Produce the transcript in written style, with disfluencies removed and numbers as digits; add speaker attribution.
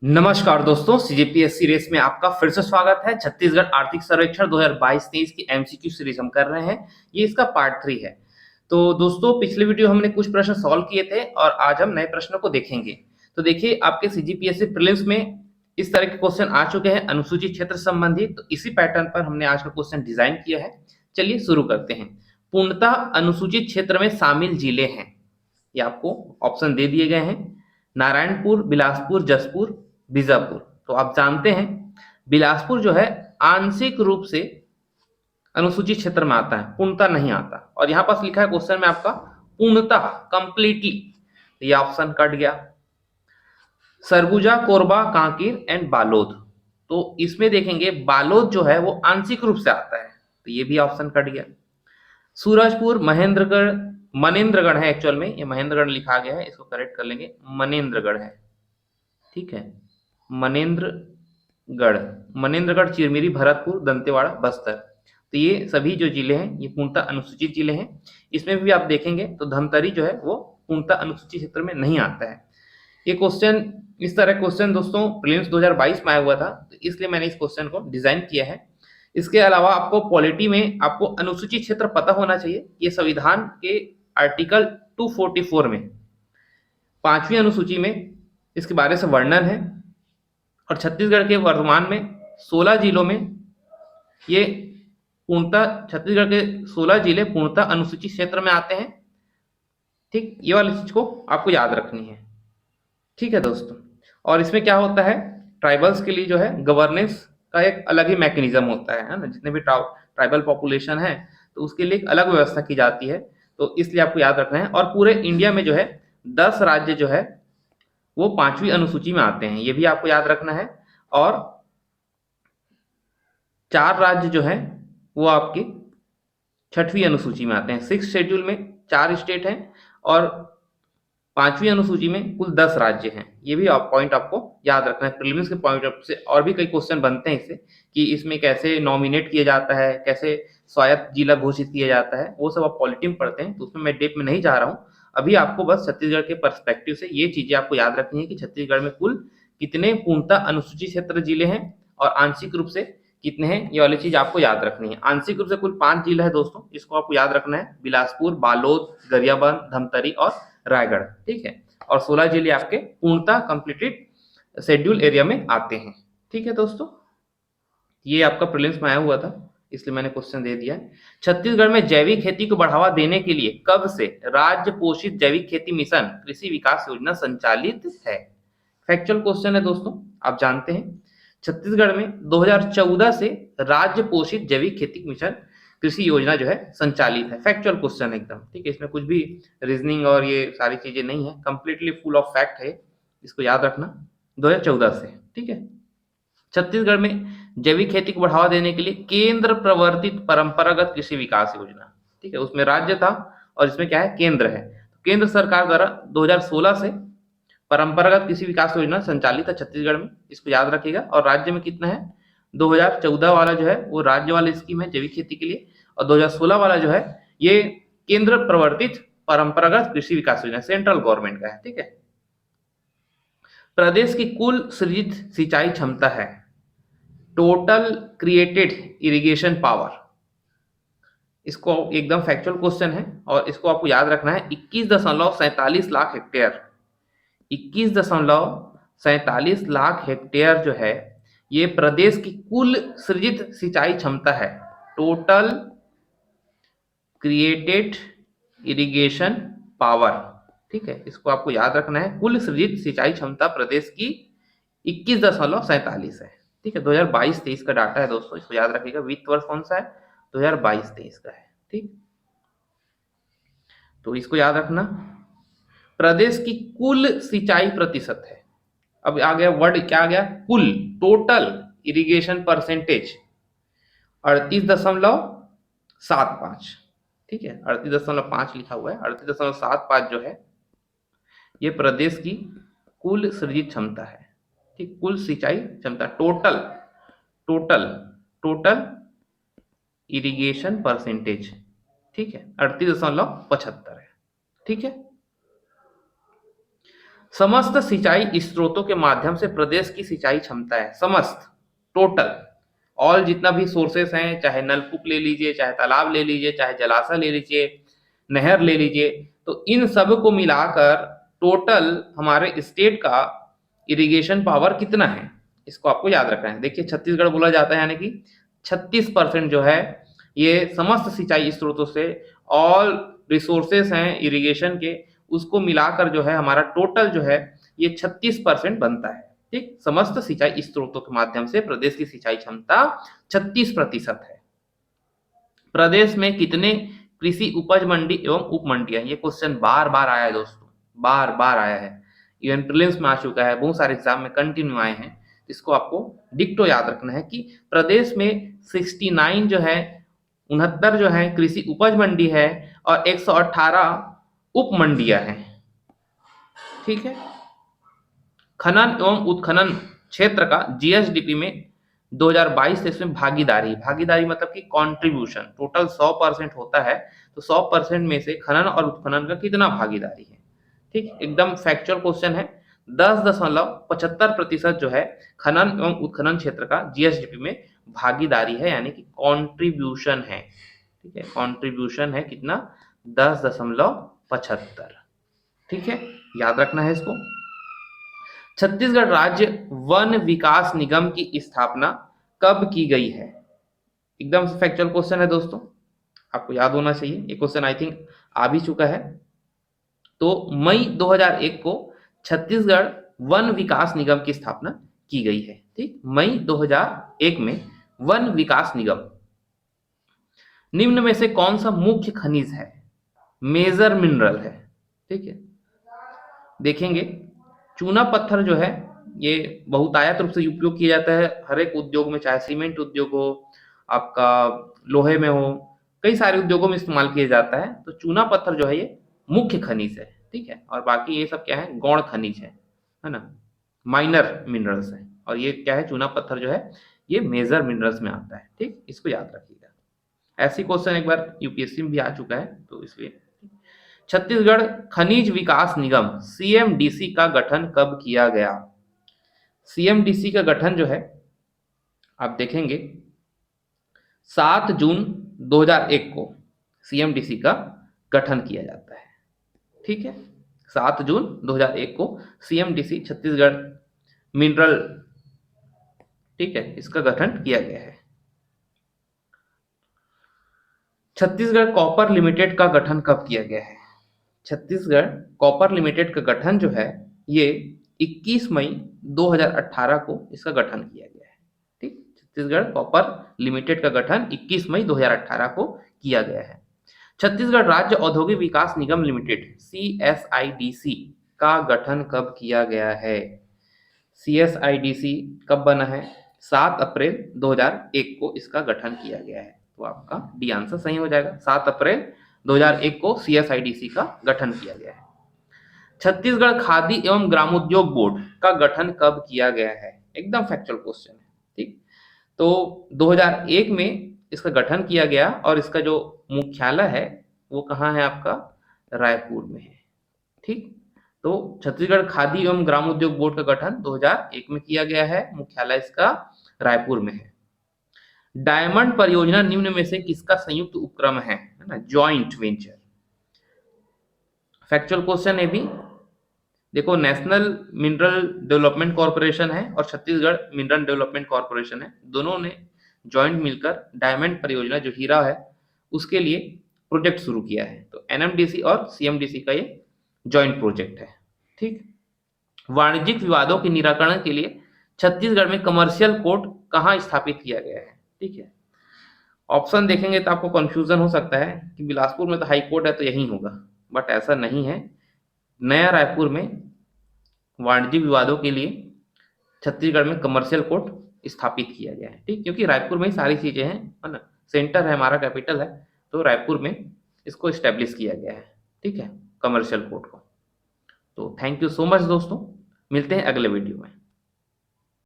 Speaker 1: नमस्कार दोस्तों, CGPSC race में आपका फिर से स्वागत है। छत्तीसगढ़ आर्थिक सर्वेक्षण 2022-23 की एमसीक्यू सीरीज हम कर रहे हैं। ये इसका पार्ट 3 है। तो दोस्तों, पिछले वीडियो हमने कुछ प्रश्न सॉल्व किए थे और आज हम नए प्रश्नों को देखेंगे। तो देखिए, आपके सीजीपीएससी प्रीलिम्स में इस तरह के क्वेश्चन आ चुके हैं अनुसूचित क्षेत्र संबंधी। तो इसी पैटर्न पर हमने आज का क्वेश्चन डिजाइन किया है। चलिए शुरू करते हैं। पूर्णतः अनुसूचित क्षेत्र में शामिल जिले हैं, ये आपको ऑप्शन दे दिए गए हैं। नारायणपुर, बिलासपुर, जसपुर, बीजापुर। तो आप जानते हैं बिलासपुर जो है आंशिक रूप से अनुसूचित क्षेत्र में आता है, पूर्णतः नहीं आता। और यहां पास लिखा है क्वेश्चन में आपका पूर्णतः, कंप्लीटली, ये ऑप्शन कट गया। सरगुजा, कोरबा, कांकेर एंड बालोद। तो इसमें देखेंगे बालोद जो है वो आंशिक रूप से आता है, तो ये भी ऑप्शन कट गया। सूरजपुर, महेंद्रगढ़, मनेन्द्रगढ़ है एक्चुअल में, ये महेंद्रगढ़ लिखा गया है, इसको करेक्ट कर लेंगे, मनेन्द्रगढ़ है। ठीक है, मनेन्द्रगढ़, मनेन्द्रगढ़, चिरमिरी, भरतपुर, दंतेवाड़ा, बस्तर। तो ये सभी जो जिले हैं ये पूर्णतः अनुसूचित जिले हैं। इसमें भी आप देखेंगे तो धमतरी जो है वो पूर्णतः अनुसूचित क्षेत्र में नहीं आता है। ये क्वेश्चन, इस तरह क्वेश्चन दोस्तों प्रीलिम्स 2022 में आया हुआ था, तो इसलिए मैंने इस क्वेश्चन को डिजाइन किया है। इसके अलावा आपको पॉलिटी में आपको अनुसूचित क्षेत्र पता होना चाहिए। ये संविधान के आर्टिकल 244 में 5वीं अनुसूची में इसके बारे से वर्णन है। और छत्तीसगढ़ के वर्तमान में 16 जिलों में ये पूर्णतः, छत्तीसगढ़ के 16 जिले पूर्णतः अनुसूचित क्षेत्र में आते हैं। ठीक, ये वाली चीज को आपको याद रखनी है। ठीक है दोस्तों, और इसमें क्या होता है, ट्राइबल्स के लिए जो है गवर्नेंस का एक अलग ही मैकेनिज्म होता है ना। जितने भी ट्राइबल पॉपुलेशन है तो उसके लिए एक अलग व्यवस्था की जाती है, तो इसलिए आपको याद रखना है। और पूरे इंडिया में जो है 10 राज्य जो है वो 5वीं अनुसूची में आते हैं, ये भी आपको याद रखना है। और 4 राज्य जो है वो आपके 6वीं अनुसूची में आते हैं। 6th शेड्यूल में 4 स्टेट हैं और 5वीं अनुसूची में कुल 10 राज्य हैं। ये भी पॉइंट आपको याद रखना है। प्रीलिम्स के पॉइंट ऑफ से और भी कई क्वेश्चन बनते हैं इससे, कि इसमें कैसे नॉमिनेट किया जाता है, कैसे स्वायत्त जिला घोषित किया जाता है, वो सब आप पॉलिटी में पढ़ते हैं, तो उसमें मैं डेप में नहीं जा रहा हूँ। अभी आपको बस छत्तीसगढ़ के पर्सपेक्टिव से ये चीजें आपको याद रखनी है कि छत्तीसगढ़ में कुल कितने पूर्णतः अनुसूचित क्षेत्र जिले हैं और आंशिक रूप से कितने हैं, ये वाली चीज आपको याद रखनी है। आंशिक रूप से कुल 5 जिला है दोस्तों, इसको आपको याद रखना है, बिलासपुर, बालोद, गरियाबंद, धमतरी और रायगढ़। ठीक है, और 16 जिले आपके पूर्णतः कंप्लीटेड शेड्यूल एरिया में आते हैं। ठीक है दोस्तों, ये आपका प्रीलिम्स में आया हुआ था, इसलिए मैंने क्वेश्चन दे दिया। छत्तीसगढ़ में जैविक खेती को बढ़ावा देने के लिए कब से राज्य पोषित जैविक खेती मिशन कृषि विकास योजना संचालित है? फैक्चुअल क्वेश्चन है दोस्तों, आप जानते हैं छत्तीसगढ़ में 2014 से राज्य पोषित जैविक खेती मिशन कृषि योजना जो है संचालित है। फैक्चुअल क्वेश्चन एकदम, ठीक है, इसमें कुछ भी रीजनिंग और ये सारी चीजें नहीं है, कंप्लीटली फुल ऑफ फैक्ट है, इसको याद रखना। 2014 से, ठीक है। छत्तीसगढ़ में जैविक खेती को बढ़ावा देने के लिए केंद्र प्रवर्तित परंपरागत कृषि विकास योजना, ठीक है, उसमें राज्य था और इसमें क्या है, केंद्र है। केंद्र सरकार द्वारा 2016 से परंपरागत कृषि विकास योजना संचालित है छत्तीसगढ़ में, इसको याद रखिएगा। और राज्य में कितना है, 2014 वाला जो है वो राज्य वाला स्कीम है जैविक खेती के लिए, और 2016 वाला जो है ये केंद्र प्रवर्तित परंपरागत कृषि विकास योजना सेंट्रल गवर्नमेंट का है। ठीक है, प्रदेश की कुल सृजित सिंचाई क्षमता है, टोटल क्रिएटेड इरिगेशन पावर, इसको एकदम फैक्चुअल क्वेश्चन है और इसको आपको याद रखना है, 21.47 लाख हेक्टेयर। 21.47 लाख हेक्टेयर जो है ये प्रदेश की कुल सृजित सिंचाई क्षमता है, टोटल क्रिएटेड इरिगेशन पावर। ठीक है, इसको आपको याद रखना है, कुल सृजित सिंचाई क्षमता प्रदेश की 21.47 है। ठीक है, 2022-23 का डाटा है दोस्तों, इसको याद रखिएगा। वित्त वर्ष कौन सा है, 2022-23 का है। ठीक, तो इसको याद रखना। प्रदेश की कुल सिंचाई प्रतिशत है, अब आ गया वर्ड, क्या आ गया, कुल, टोटल इरिगेशन परसेंटेज 38.75। ठीक है, 38.5 लिखा हुआ है, 38.75 जो है ये प्रदेश की कुल सृजित क्षमता है। ठीक, कुल सिंचाई क्षमता, total total total irrigation percentage, ठीक है, 38.75 है। ठीक है, समस्त सिंचाई स्रोतों के माध्यम से प्रदेश की सिंचाई क्षमता है, समस्त, टोटल, ऑल जितना भी सोर्सेस हैं, चाहे नलकूप ले लीजिए, चाहे तालाब ले लीजिए, चाहे जलाशय ले लीजिए, नहर ले लीजिए, तो इन सब को मिलाकर टोटल हमारे स्टेट का इरिगेशन पावर कितना है, इसको आपको याद रखना है। देखिए छत्तीसगढ़ बोला जाता है, यानी कि 36% जो है ये समस्त सिंचाई स्रोतों से, ऑल रिसोर्सेस हैं इरिगेशन के, उसको मिलाकर जो है हमारा टोटल जो है ये 36% बनता है। ठीक, समस्त सिंचाई स्रोतों के माध्यम से प्रदेश की सिंचाई क्षमता 36% है। प्रदेश में कितने कृषि उपज मंडी एवं उप मंडियां, ये क्वेश्चन बार बार आया है दोस्तों, बार बार आया है, इवन प्रीलिम्स में आ चुका है, बहुत सारे एग्जाम में कंटिन्यू आए हैं। इसको आपको डिक्टो याद रखना है कि प्रदेश में 69 जो है, 69 जो है कृषि उपज मंडी है और 118 उप मंडियां हैं। ठीक है, खनन एवं उत्खनन क्षेत्र का जीएसडीपी में 2022 से इसमें भागीदारी मतलब कि कंट्रीब्यूशन, टोटल 100% होता है, तो 100% में से खनन और उत्खनन का कितना भागीदारी है। ठीक, एकदम फैक्चुअल क्वेश्चन है। 10.75% जो है खनन एवं उत्खनन क्षेत्र का जीएसडीपी में भागीदारी है, यानी कि कंट्रीब्यूशन है। ठीक है, कंट्रीब्यूशन है कितना, 10.75। ठीक है, याद रखना है इसको। छत्तीसगढ़ राज्य वन विकास निगम की स्थापना कब की गई है, एकदम से फैक्चुअल क्वेश्चन है दोस्तों, आपको याद होना चाहिए। ये क्वेश्चन आई थिंक आ भी चुका है। तो मई 2001 को छत्तीसगढ़ वन विकास निगम की स्थापना की गई है। ठीक, मई 2001 में वन विकास निगम। निम्न में से कौन सा मुख्य खनिज है, मेजर मिनरल है। ठीक है, देखेंगे चूना पत्थर जो है ये बहुतायत रूप से उपयोग किया जाता है हर एक उद्योग में, चाहे सीमेंट उद्योग हो, आपका लोहे में हो, कई सारे उद्योगों में इस्तेमाल किया जाता है। तो चूना पत्थर जो है ये मुख्य खनिज है। ठीक है, और बाकी ये सब क्या है, गौण खनिज है ना, माइनर मिनरल्स है। और ये क्या है, चूना पत्थर जो है ये मेजर मिनरल्स में आता है। ठीक, इसको याद रखिएगा, ऐसी क्वेश्चन एक बार यूपीएससी में भी आ चुका है, तो इसलिए। छत्तीसगढ़ खनिज विकास निगम सीएमडीसी का गठन कब किया गया। सीएमडीसी का गठन जो है आप देखेंगे 7 जून 2001 को सीएमडीसी का गठन किया जाता है। ठीक है, 7 जून 2001 को सीएमडीसी छत्तीसगढ़ मिनरल, ठीक है, इसका गठन किया गया है। छत्तीसगढ़ कॉपर लिमिटेड का गठन कब किया गया है। छत्तीसगढ़ कॉपर लिमिटेड का गठन जो है ये 21 मई 2018 को इसका गठन किया गया है। ठीक, छत्तीसगढ़ कॉपर लिमिटेड का गठन 21 मई 2018 को किया गया है। छत्तीसगढ़ राज्य औद्योगिक विकास निगम लिमिटेड CSIDC का गठन कब किया गया है। CSIDC कब बना है, 7 अप्रैल 2001 को इसका गठन किया गया है। तो आपका डी आंसर सही हो जाएगा, 7 अप्रैल 2001 को CSIDC का गठन किया गया है। छत्तीसगढ़ खादी एवं ग्रामोद्योग बोर्ड का गठन कब किया गया है, एकदम फैक्चुअल क्वेश्चन है। ठीक, तो 2001 में इसका गठन किया गया और इसका जो मुख्यालय है वो कहाँ है, आपका रायपुर में है। ठीक, तो छत्तीसगढ़ खादी एवं ग्रामोद्योग बोर्ड का गठन 2001 में किया गया है, मुख्यालय इसका रायपुर में है। डायमंड परियोजना निम्न में से किसका संयुक्त उपक्रम है ना, जॉइंट वेंचर। फैक्चुअल क्वेश्चन है भी, देखो नेशनल मिनरल डेवलपमेंट कॉर्पोरेशन है और छत्तीसगढ़ मिनरल डेवलपमेंट कॉर्पोरेशन है, दोनों ने जॉइंट मिलकर डायमंड परियोजना जो हीरा है उसके लिए प्रोजेक्ट शुरू किया है। तो एनएमडीसी और सीएमडीसी का ये जॉइंट प्रोजेक्ट है। ठीक, वाणिज्यिक विवादों के निराकरण के लिए छत्तीसगढ़ में कमर्शियल कोर्ट कहाँ स्थापित किया गया है। ठीक है, ऑप्शन देखेंगे तो आपको कंफ्यूजन हो सकता है कि बिलासपुर में तो हाई कोर्ट है तो यही होगा, बट ऐसा नहीं है। नया रायपुर में वाणिज्यिक विवादों के लिए छत्तीसगढ़ में कमर्शियल कोर्ट स्थापित किया गया है। ठीक, क्योंकि रायपुर में ही सारी चीजें हैं, है ना, सेंटर है हमारा, कैपिटल है, तो रायपुर में इसको स्टैब्लिश किया गया है। ठीक है, कमर्शियल कोर्ट को। तो थैंक यू सो मच दोस्तों, मिलते हैं अगले वीडियो में।